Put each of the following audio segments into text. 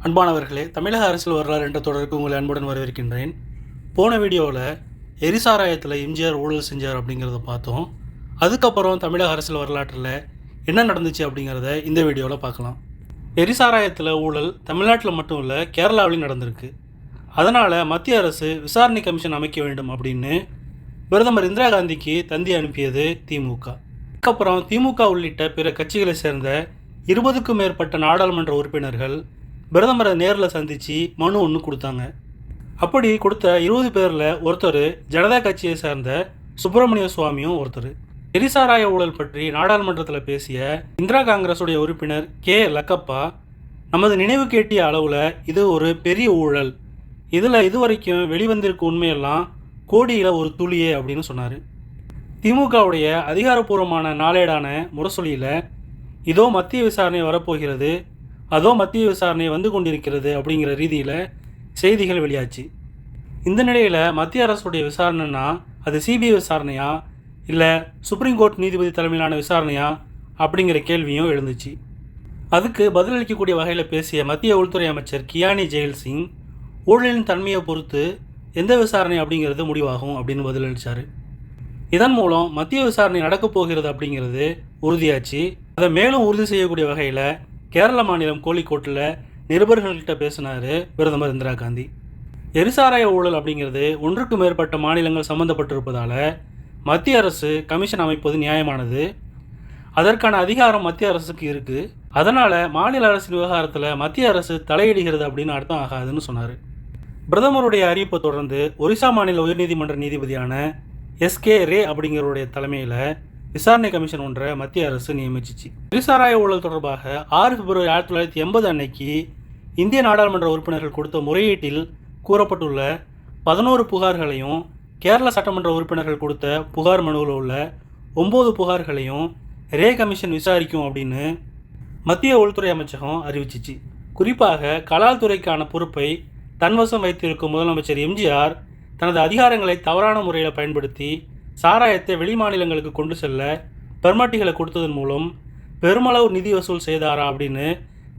அன்பானவர்களே, தமிழக அரசியல் வரலாறு என்ற தொடருக்கு உங்களை அன்புடன் வரவேற்கின்றேன். போன வீடியோவில் எரிசாராயத்தில் எம்ஜிஆர் ஊழல் செஞ்சார் அப்படிங்கிறத பார்த்தோம். அதுக்கப்புறம் தமிழக அரசியல் வரலாற்றில் என்ன நடந்துச்சு அப்படிங்கிறத இந்த வீடியோவில் பார்க்கலாம். எரிசாராயத்தில் ஊழல் தமிழ்நாட்டில் மட்டும் இல்லை, கேரளாவிலையும் நடந்திருக்கு. அதனால் மத்திய அரசு விசாரணை கமிஷன் அமைக்க வேண்டும் அப்படின்னு பிரதமர் இந்திரா காந்திக்கு தந்தி அனுப்பியது திமுக. அதுக்கப்புறம் திமுக உள்ளிட்ட பிற கட்சிகளை சேர்ந்த 20க்கும் மேற்பட்ட நாடாளுமன்ற உறுப்பினர்கள் பிரதமரை நேரில் சந்தித்து மனு ஒன்று கொடுத்தாங்க. அப்படி கொடுத்த 20 பேரில் ஒருத்தர் ஜனதா கட்சியை சேர்ந்த சுப்பிரமணிய சுவாமியும் ஒருத்தர். எரிசாராய ஊழல் பற்றி நாடாளுமன்றத்தில் பேசிய இந்திரா காங்கிரஸுடைய உறுப்பினர் கே லக்கப்பா, நமது நினைவு கேட்டிய அளவில் இது ஒரு பெரிய ஊழல், இதில் இதுவரைக்கும் வெளிவந்திருக்க உண்மையெல்லாம் கோடியில் ஒரு துளியே அப்படின்னு சொன்னார். திமுகவுடைய அதிகாரப்பூர்வமான நாளேடான முரசொலியில் இதோ மத்திய விசாரணை வரப்போகிறது, அதோ மத்திய விசாரணை வந்து கொண்டிருக்கிறது அப்படிங்கிற ரீதியில் செய்திகள் வெளியாச்சு. இந்த நிலையில் மத்திய அரசுடைய விசாரணைனா அது சிபிஐ விசாரணையா இல்லை சுப்ரீம் கோர்ட் நீதிபதி தலைமையிலான விசாரணையா அப்படிங்கிற கேள்வியும் எழுந்துச்சு. அதுக்கு பதிலளிக்கக்கூடிய வகையில் பேசிய மத்திய உள்துறை அமைச்சர் கியானி ஜெயில் சிங், ஊழலின் தன்மையை பொறுத்து எந்த விசாரணை அப்படிங்கிறது முடிவாகும் அப்படின்னு பதிலளித்தார். இதன் மூலம் மத்திய விசாரணை நடக்கப் போகிறது அப்படிங்கிறது உறுதியாச்சு. அதை மேலும் உறுதி செய்யக்கூடிய வகையில் கேரள மாநிலம் கோழிக்கோட்டில் நிருபர்கள்கிட்ட பேசினார் பிரதமர் இந்திரா காந்தி. எரிசாராய ஊழல் அப்படிங்கிறது ஒன்றுக்கு மேற்பட்ட மாநிலங்கள் சம்மந்தப்பட்டிருப்பதால் மத்திய அரசு கமிஷன் அமைப்பது நியாயமானது, அதற்கான அதிகாரம் மத்திய அரசுக்கு இருக்குது. அதனால் மாநில அரசின் விவகாரத்தில் மத்திய அரசு தலையிடுகிறது அப்படின்னு அர்த்தம் ஆகாதுன்னு சொன்னார். பிரதமருடைய அறிவிப்பை தொடர்ந்து ஒரிசா மாநில உயர்நீதிமன்ற நீதிபதியான எஸ்கே ரே அப்படிங்கிறவருடைய தலைமையில் விசாரணை கமிஷன் ஒன்றை மத்திய அரசு நியமிச்சிச்சு. எரிசாராய ஊழல் தொடர்பாக 6 பிப்ரவரி 1980 அன்னைக்கு இந்திய நாடாளுமன்ற உறுப்பினர்கள் கொடுத்த முறையீட்டில் கூறப்பட்டுள்ள 11 புகார்களையும் கேரள சட்டமன்ற உறுப்பினர்கள் கொடுத்த புகார் மனுவில் உள்ள 9 புகார்களையும் ரே கமிஷன் விசாரிக்கும் அப்படின்னு மத்திய உள்துறை அமைச்சகம் அறிவிச்சிச்சு. குறிப்பாக கலால் துறைக்கான பொறுப்பை தன்வசம் வைத்திருக்கும் முதலமைச்சர் எம்ஜிஆர் தனது அதிகாரங்களை தவறான முறையில் பயன்படுத்தி சாராயத்தை வெளி மாநிலங்களுக்கு கொண்டு செல்ல பெர்மாட்டிகளை கொடுத்ததன் மூலம் பெருமளவு நிதி வசூல் செய்தாரா அப்படின்னு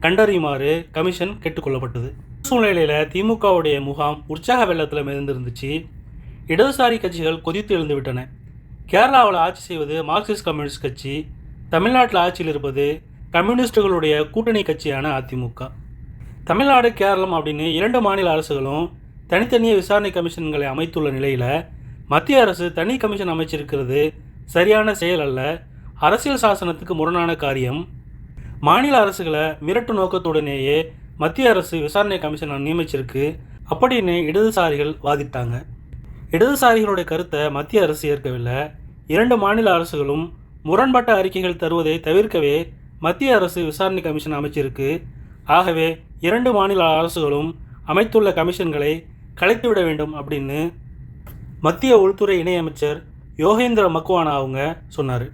கண்டறியுமாறு கமிஷன் கேட்டுக்கொள்ளப்பட்டது. சூழ்நிலையில் திமுகவுடைய முகாம் உற்சாக வெள்ளத்தில் மிதந்திருந்துச்சு. இடதுசாரி கட்சிகள் கொதித்து எழுந்துவிட்டன. கேரளாவில் ஆட்சி செய்வது மார்க்சிஸ்ட் கம்யூனிஸ்ட் கட்சி, தமிழ்நாட்டில் ஆட்சியில் இருப்பது கம்யூனிஸ்டுகளுடைய கூட்டணி கட்சியான அதிமுக. தமிழ்நாடு, கேரளம் அப்படின்னு 2 மாநில அரசுகளும் தனித்தனியே விசாரணை கமிஷன்களை அமைத்துள்ள நிலையில் மத்திய அரசு தனி கமிஷன் அமைச்சிருக்கிறது சரியான செயல் அல்ல, அரசியல் சாசனத்துக்கு முரணான காரியம். மாநில அரசுகளை மிரட்டு நோக்கத்துடனேயே மத்திய அரசு விசாரணை கமிஷனை நியமிச்சிருக்கு அப்படின்னு இடதுசாரிகள் வாதிட்டாங்க. இடதுசாரிகளுடைய கருத்தை மத்திய அரசு ஏற்கவில்லை. 2 மாநில அரசுகளும் முரண்பட்ட அறிக்கைகள் தருவதை தவிர்க்கவே மத்திய அரசு விசாரணை கமிஷன் அமைச்சிருக்கு. ஆகவே 2 மாநில அரசுகளும் அமைத்துள்ள கமிஷன்களை கலைத்துவிட வேண்டும் அப்படின்னு மத்திய உள்துறை இணையமைச்சர் யோகேந்திர மக்வானா அவங்க சொன்னார்.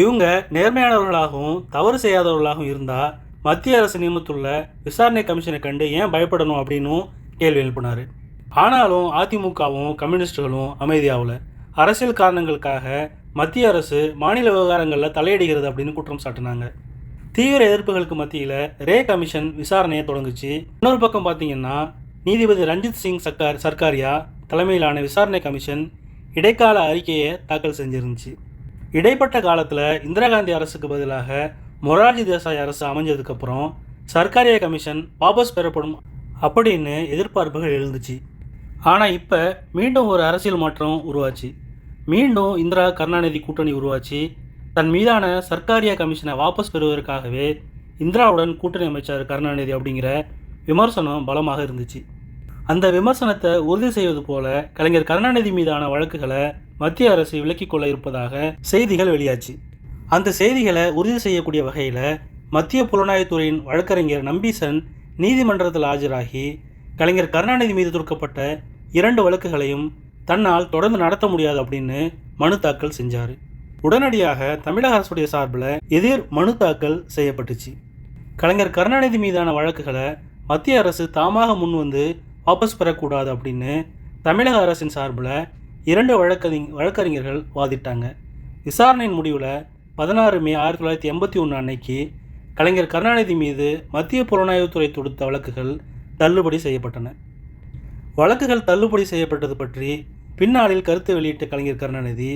இவங்க நேர்மையானவர்களாகவும் தவறு செய்யாதவர்களாகவும் இருந்தால் மத்திய அரசு நியமித்துள்ள விசாரணை கமிஷனை கண்டு ஏன் பயப்படணும் அப்படின்னும் கேள்வி எழுப்பினார். ஆனாலும் அதிமுகவும் கம்யூனிஸ்டுகளும் அமைதியாகல. அரசியல் காரணங்களுக்காக மத்திய அரசு மாநில விவகாரங்களில் தலையிடுகிறது அப்படின்னு குற்றம் சாட்டினாங்க. தீவிர எதிர்ப்புகளுக்கு மத்தியில் ரே கமிஷன் விசாரணையை தொடங்குச்சு. இன்னொரு பக்கம் பார்த்தீங்கன்னா நீதிபதி ரஞ்சித் சிங் சர்க்காரியா தலைமையிலான விசாரணை கமிஷன் இடைக்கால அறிக்கையை தாக்கல் செஞ்சிருந்துச்சு. இடைப்பட்ட காலத்தில் இந்திரா காந்தி அரசுக்கு பதிலாக மொரார்ஜி தேசாய் அரசு அமைஞ்சதுக்கப்புறம் சர்க்காரியா கமிஷன் வாபஸ் பெறப்படும் அப்படின்னு எதிர்பார்ப்புகள் எழுந்துச்சு. ஆனால் இப்போ மீண்டும் ஒரு அரசியல் மாற்றம் உருவாச்சு. மீண்டும் இந்திரா கருணாநிதி கூட்டணி உருவாச்சு. தன் மீதான சர்க்காரியா கமிஷனை வாபஸ் பெறுவதற்காகவே இந்திராவுடன் கூட்டணி அமைச்சார் கருணாநிதி அப்படிங்கிற விமர்சனம் பலமாக இருந்துச்சு. அந்த விமர்சனத்தை உறுதி செய்வது போல கலைஞர் கருணாநிதி மீதான வழக்குகளை மத்திய அரசு விலக்கிக் கொள்ள இருப்பதாக செய்திகள் வெளியாச்சு. அந்த செய்திகளை உறுதி செய்யக்கூடிய வகையில் மத்திய புலனாய்வுத்துறையின் வழக்கறிஞர் நம்பீசன் நீதிமன்றத்தில் ஆஜராகி கலைஞர் கருணாநிதி மீது தொடுக்கப்பட்ட 2 வழக்குகளையும் தன்னால் தொடர்ந்து நடத்த முடியாது அப்படின்னு மனு தாக்கல் செஞ்சார். உடனடியாக தமிழக அரசுடைய சார்பில் எதிர் மனு தாக்கல் செய்யப்பட்டுச்சு. கலைஞர் கருணாநிதி மீதான வழக்குகளை மத்திய அரசு தாமாக முன் வந்து வாபஸ் பெறக்கூடாது அப்படின்னு தமிழக அரசின் சார்பில் 2 வழக்கறிஞர்கள் வாதிட்டாங்க. விசாரணையின் முடிவில் 16 மே 1981 அன்னைக்கு கலைஞர் கருணாநிதி மீது மத்திய புலனாய்வுத்துறை தொடுத்த வழக்குகள் தள்ளுபடி செய்யப்பட்டன. வழக்குகள் தள்ளுபடி செய்யப்பட்டது பற்றி பின்னாளில் கருத்து வெளியிட்ட கலைஞர் கருணாநிதி,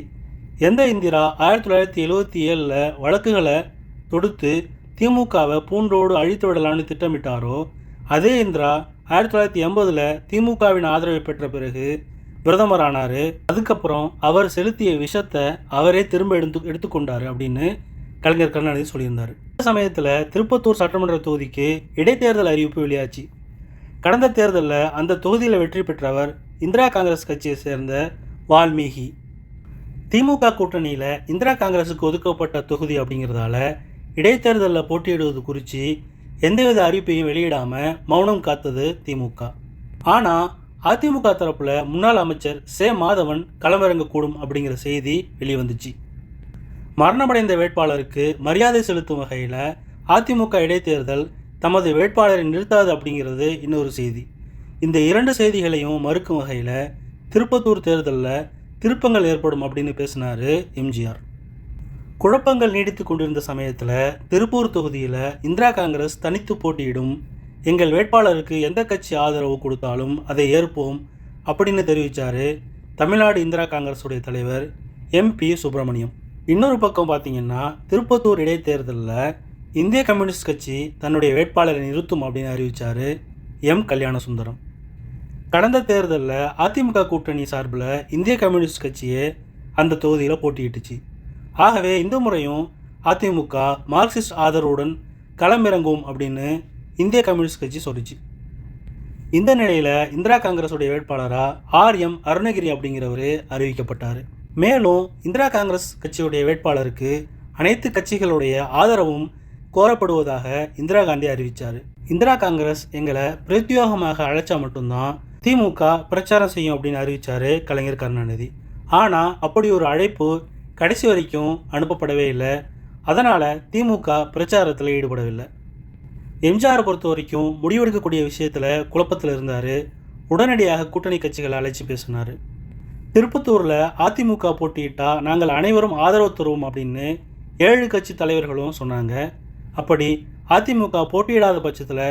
எந்த இந்திரா 1977 வழக்குகளை தொடுத்து திமுகவை பூண்டோடு அழித்து விடலான்னு திட்டமிட்டாரோ, அதே இந்திரா 1980 திமுகவின் ஆதரவை பெற்ற பிறகு பிரதமரானார். அதுக்கப்புறம் அவர் செலுத்திய விஷத்தை அவரே திரும்ப எடுத்துக்கொண்டார் அப்படின்னு கலைஞர் கருணாநிதி சொல்லியிருந்தார். இந்த சமயத்தில் திருப்பத்தூர் சட்டமன்ற தொகுதிக்கு இடைத்தேர்தல் அறிவிப்பு வெளியாச்சு. கடந்த தேர்தலில் அந்த தொகுதியில் வெற்றி பெற்றவர் இந்திரா காங்கிரஸ் கட்சியை சேர்ந்த வால்மீகி. திமுக கூட்டணியில் இந்திரா காங்கிரஸுக்கு ஒதுக்கப்பட்ட தொகுதி அப்படிங்கிறதால இடைத்தேர்தலில் போட்டியிடுவது குறித்து எந்தவித அறிவிப்பையும் வெளியிடாமல் மௌனம் காத்தது திமுக. ஆனால் அதிமுக தரப்பில் முன்னாள் அமைச்சர் சே. மாதவன் களமிறங்கக்கூடும் அப்படிங்கிற செய்தி வெளிவந்துச்சு. மரணமடைந்த வேட்பாளருக்கு மரியாதை செலுத்தும் வகையில் அதிமுக இடைத்தேர்தல் தமது வேட்பாளரை நிறுத்தாது அப்படிங்கிறது இன்னொரு செய்தி. இந்த இரண்டு செய்திகளையும் மறுக்கும் வகையில் திருப்பத்தூர் தேர்தலில் திருப்பங்கள் ஏற்படும் அப்படின்னு பேசினார் எம்ஜிஆர். குழப்பங்கள் நீடித்து கொண்டிருந்த சமயத்தில் திருப்பூர் தொகுதியில் இந்திரா காங்கிரஸ் தனித்து போட்டியிடும், எங்கள் வேட்பாளருக்கு எந்த கட்சி ஆதரவு கொடுத்தாலும் அதை ஏற்போம் அப்படின்னு தெரிவித்தார் தமிழ்நாடு இந்திரா காங்கிரஸுடைய தலைவர் MP சுப்பிரமணியம். இன்னொரு பக்கம் பார்த்திங்கன்னா, திருப்பத்தூர் இடைத்தேர்தலில் இந்திய கம்யூனிஸ்ட் கட்சி தன்னுடைய வேட்பாளரை நிறுத்தும் அப்படின்னு அறிவித்தார் M. கல்யாணசுந்தரம். கடந்த தேர்தலில் அதிமுக கூட்டணி சார்பில் இந்திய கம்யூனிஸ்ட் கட்சியே அந்த தொகுதியில் போட்டியிட்டுச்சு. ஆகவே இந்த முறையும் அதிமுக மார்க்சிஸ்ட் ஆதரவுடன் களமிறங்கும் அப்படின்னு இந்திய கம்யூனிஸ்ட் கட்சி சொல்லிச்சு. இந்த நிலையில் இந்திரா காங்கிரஸுடைய வேட்பாளராக RM. அருணகிரி அப்படிங்கிறவர் அறிவிக்கப்பட்டார். மேலும் இந்திரா காங்கிரஸ் கட்சியுடைய வேட்பாளருக்கு அனைத்து கட்சிகளுடைய ஆதரவும் கோரப்படுவதாக இந்திரா காந்தி அறிவித்தார். இந்திரா காங்கிரஸ் எங்களை பிரத்யோகமாக அழைச்சா மட்டும்தான் திமுக பிரச்சாரம் செய்யும் அப்படின்னு அறிவித்தார் கலைஞர் கருணாநிதி. ஆனால் அப்படி ஒரு அழைப்பு கடைசி வரைக்கும் அனுப்பப்படவே இல்லை. அதனால் திமுக பிரச்சாரத்தில் ஈடுபடவில்லை. எம்ஜிஆரை பொறுத்த வரைக்கும் முடிவெடுக்கக்கூடிய விஷயத்தில் குழப்பத்தில் இருந்தார். உடனடியாக கூட்டணி கட்சிகளை அழைச்சி பேசினார். திருப்பத்தூரில் அதிமுக போட்டியிட்டால் நாங்கள் அனைவரும் ஆதரவு தருவோம் அப்படின்னு 7 கட்சி தலைவர்களும் சொன்னாங்க. அப்படி அதிமுக போட்டியிடாத பட்சத்தில்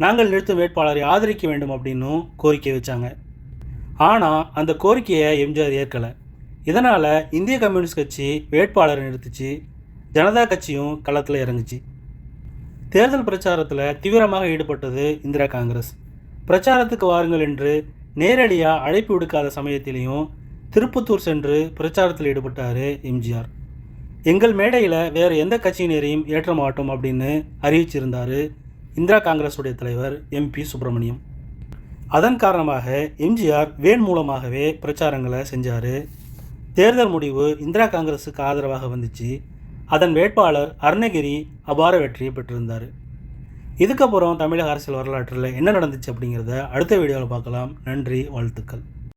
நாங்கள் நிறுத்தும் வேட்பாளரை ஆதரிக்க வேண்டும் அப்படின்னும் கோரிக்கை வச்சாங்க. ஆனால் அந்த கோரிக்கையை எம்ஜிஆர் ஏற்கலை. இதனால் இந்திய கம்யூனிஸ்ட் கட்சி வேட்பாளரை நிறுத்திச்சு. ஜனதா கட்சியும் களத்தில் இறங்குச்சு. தேர்தல் பிரச்சாரத்தில் தீவிரமாக ஈடுபட்டது இந்திரா காங்கிரஸ். பிரச்சாரத்துக்கு வாருங்கள் என்று நேரடியாக அழைப்பு விடுக்காத சமயத்திலையும் திருப்பத்தூர் சென்று பிரச்சாரத்தில் ஈடுபட்டார் எம்ஜிஆர். எங்கள் மேடையில் வேறு எந்த கட்சியினரையும் ஏற்ற மாட்டோம் அப்படின்னு அறிவிச்சிருந்தார் இந்திரா காங்கிரஸுடைய தலைவர் MP சுப்பிரமணியம். அதன் காரணமாக எம்ஜிஆர் வேன் மூலமாகவே பிரச்சாரங்களை செஞ்சார். தேர்தல் முடிவு இந்திரா காங்கிரஸுக்கு ஆதரவாக வந்துச்சு. அதன் வேட்பாளர் அருணகிரி அபார வெற்றியை பெற்றிருந்தார். இதுக்கப்புறம் தமிழக அரசியல் வரலாற்றில் என்ன நடந்துச்சு அப்படிங்கிறத அடுத்த வீடியோவில் பார்க்கலாம். நன்றி, வாழ்த்துக்கள்.